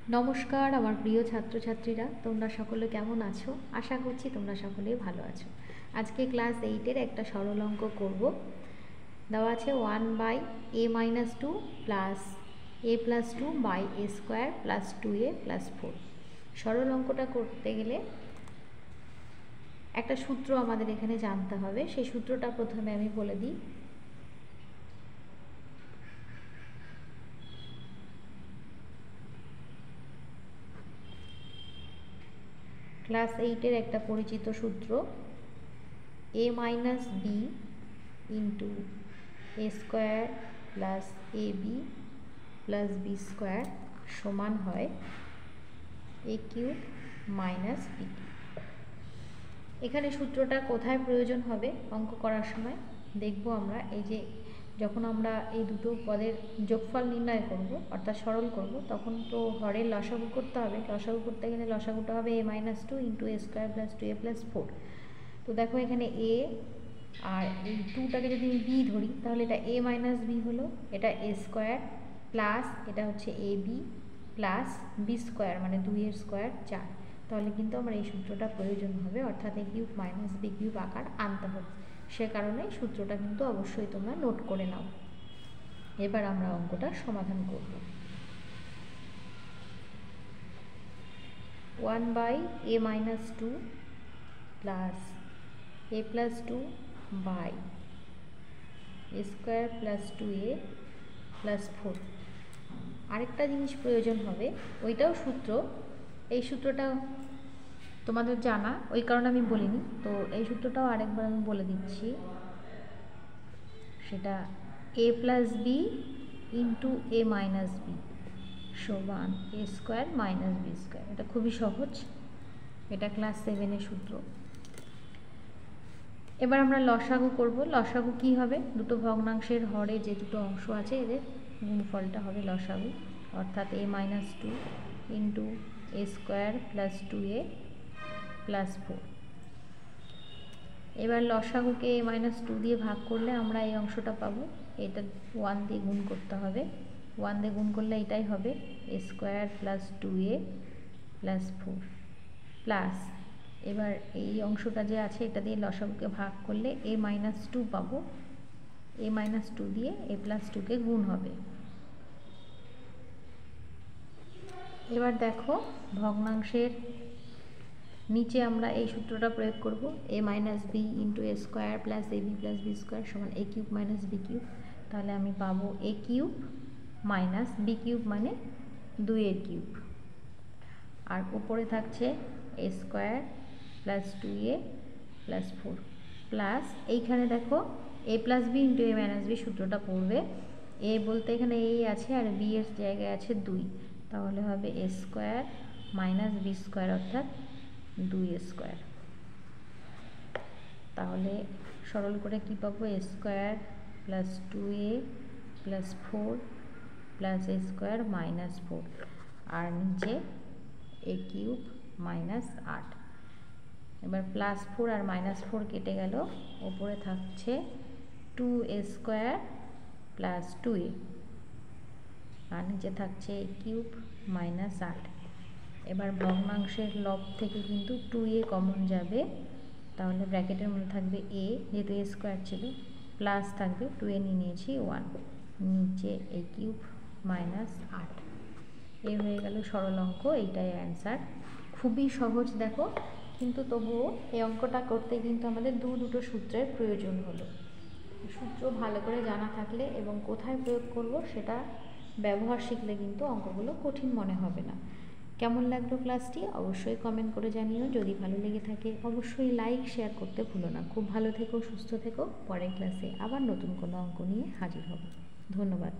নমস্কার আমার প্রিয় ছাত্রছাত্রীরা, তোমরা সকলে কেমন আছো? আশা করছি তোমরা সকলেই ভালো আছো। আজকে ক্লাস 8-এর একটা সরল অঙ্ক করব। দেওয়া আছে 1/a-2 plus a+2 by a square plus 2a plus 4। সরল অঙ্কটা করতে গেলে একটা সূত্র আমাদের এখানে জানতে হবে। সেই সূত্রটা প্রথমে আমি বলে দিই। ক্লাস 8-এর একটা পরিচিত সূত্র, a minus B into A square plus A B plus B square সমান হয় এ কিউব মাইনাস বি। এখানে সূত্রটা কোথায় প্রয়োজন হবে অঙ্ক করার সময় দেখব আমরা। এই যে যখন আমরা এই দুটো পদের যোগফল নির্ণয় করব অর্থাৎ সরল করব, তখন তো হরের লসাগু করতে হবে। লসাগু করতে গেলে লসাগুটা হবে a-2 ইন্টু এ স্কোয়ার প্লাস 2a প্লাস 4। তো দেখো এখানে এ আর এই 2টাকে যদি আমি বি ধরি তাহলে এটা a মাইনাস বি হলো, এটা এ স্কোয়ার প্লাস এটা হচ্ছে A B plus B square মানে 2 স্কোয়ার 4। তাহলে কিন্তু আমার এই সূত্রটা প্রয়োজন হবে, অর্থাৎ এ কিউব মাইনাস বি কিউব আকার আনতে হবে। সে কারণে সূত্রটা কিন্তু অবশ্যই তোমরা নোট করে নাও। এবার আমরা অঙ্কটা সমাধান করব। 1/a-2 plus a+2 by A square plus 2a plus 4। আরেকটা জিনিস প্রয়োজন হবে, ওইটাও সূত্র। এই সূত্রটা তোমাদের জানা, ওই কারণে আমি বলিনি। তো এই সূত্রটাও আরেকবার আমি বলে দিচ্ছি। সেটা a plus B into A minus B সমান A square minus B square. এটা খুবই সহজ, এটা ক্লাস 7-এর সূত্র। এবার আমরা লসাগু করব। লসাগু কি হবে? দুটো ভগ্নাংশের হরে যে দুটো অংশ আছে এদের গুণফলটা হবে লসাগু, অর্থাৎ a-2 ইন্টু এ স্কোয়ার প্লাস 2a প্লাস 4। এবার লসাগুকে a-2 দিয়ে ভাগ করলে আমরা এই অংশটা পাবো। এটা 1 দিয়ে গুণ করতে হবে, 1 দিয়ে গুণ করলে এটাই হবে a square plus 2a plus 4 plus, এবার এই অংশটা যে আছে এটা দিয়ে লসাগুকে ভাগ করলে a-2 পাবো, a-2 দিয়ে a+2কে গুণ হবে। এবার দেখো ভগ্নাংশের নিচে আমরা এই সূত্রটা প্রয়োগ করব, a minus B into A square plus A B plus B square সমান a cube minus b cube. তাহলে আমি পাবো a cube minus b cube মানে 2 কিউব, আর উপরে থাকছে a square plus 2a plus 4 plus এইখানে দেখো a plus B into A minus b সূত্রটা পড়বে। এ বলতে এখানে এই আছে আর বি এর জায়গায় আছে 2, তাহলে হবে a square minus B square অর্থাৎ 2 স্কোয়ার। তাহলে সরল করে কি পাবো? A square plus 2a plus 4 plus a square minus 4 আর নিচে এ কিউব মাইনাস 8। এবার প্লাস 4 আর মাইনাস 4 কেটে গেল, ওপরে থাকছে 2a স্কোয়ার প্লাস 2a আর নিচে থাকছে এ কিউব মাইনাস 8। এবার ভগ্নাংশের লব থেকে কিন্তু 2a কমন যাবে, তাহলে ব্র্যাকেটের মধ্যে থাকবে a, যেহেতু এ স্কোয়ার ছিল, প্লাস থাকবে 2a নিয়ে নিয়েছি 1, নিচে এ কিউব মাইনাস 8। এই হয়ে গেল সরল অঙ্ক, এইটাই অ্যান্সার। খুবই সহজ দেখো, কিন্তু তবুও এই অঙ্কটা করতে কিন্তু আমাদের দুটো সূত্রের প্রয়োজন হলো। সূত্র ভালো করে জানা থাকলে এবং কোথায় প্রয়োগ করব সেটা ব্যবহার শিখলে কিন্তু অঙ্কগুলো কঠিন মনে হবে না। কেমন লাগলো ক্লাসটি অবশ্যই কমেন্ট করে জানিও। যদি ভালো লেগে থাকে অবশ্যই লাইক শেয়ার করতে ভুলো না। খুব ভালো থেকো, সুস্থ থেকো। পরের ক্লাসে আবার নতুন কোনো অঙ্ক নিয়ে হাজির হব। ধন্যবাদ।